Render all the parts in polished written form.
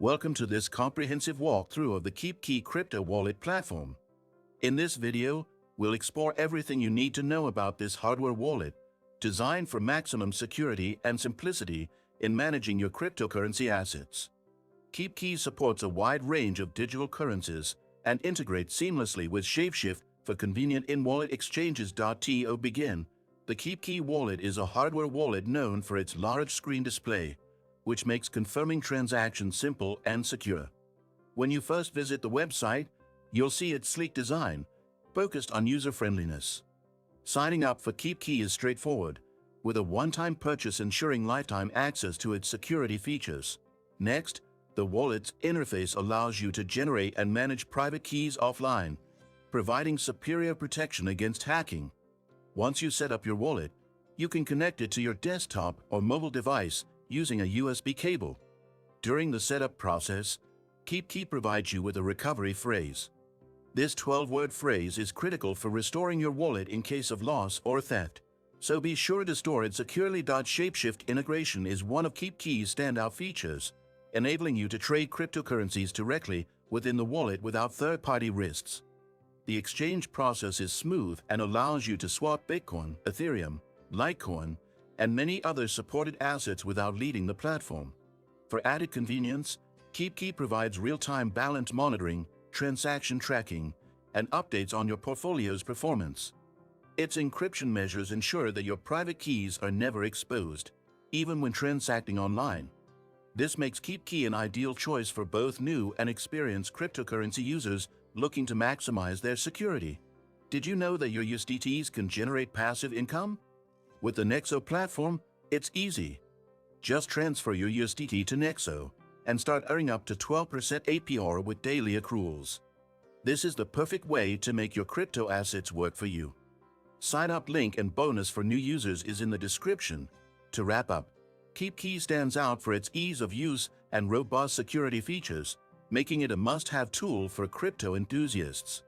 Welcome to this comprehensive walkthrough of the KeepKey crypto wallet platform. In this video, we'll explore everything you need to know about this hardware wallet, designed for maximum security and simplicity in managing your cryptocurrency assets. KeepKey supports a wide range of digital currencies and integrates seamlessly with Shapeshift for convenient in-wallet exchanges. To begin, the KeepKey wallet is a hardware wallet known for its large screen display, which makes confirming transactions simple and secure. When you first visit the website, you'll see its sleek design, focused on user-friendliness. Signing up for KeepKey is straightforward, with a one-time purchase ensuring lifetime access to its security features. Next, the wallet's interface allows you to generate and manage private keys offline, providing superior protection against hacking. Once you set up your wallet, you can connect it to your desktop or mobile device using a USB cable. During the setup process, KeepKey provides you with a recovery phrase. This 12-word phrase is critical for restoring your wallet in case of loss or theft, so be sure to store it securely. Shapeshift integration is one of KeepKey's standout features, enabling you to trade cryptocurrencies directly within the wallet without third-party risks. The exchange process is smooth and allows you to swap Bitcoin, Ethereum, Litecoin, and many other supported assets without leaving the platform. For added convenience, KeepKey provides real-time balance monitoring, transaction tracking, and updates on your portfolio's performance. Its encryption measures ensure that your private keys are never exposed, even when transacting online. This makes KeepKey an ideal choice for both new and experienced cryptocurrency users looking to maximize their security. Did you know that your USDTs can generate passive income? With the Nexo platform, it's easy. Just transfer your USDT to Nexo and start earning up to 12% APR with daily accruals. This is the perfect way to make your crypto assets work for you. Sign up link and bonus for new users is in the description. To wrap up, KeepKey stands out for its ease of use and robust security features, making it a must-have tool for crypto enthusiasts.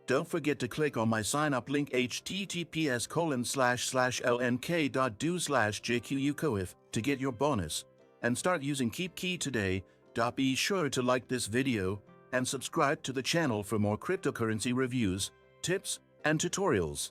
Don't forget to click on my sign-up link https://lnk.do/jqucoif to get your bonus and start using KeepKey today. Be sure to like this video and subscribe to the channel for more cryptocurrency reviews, tips, and tutorials.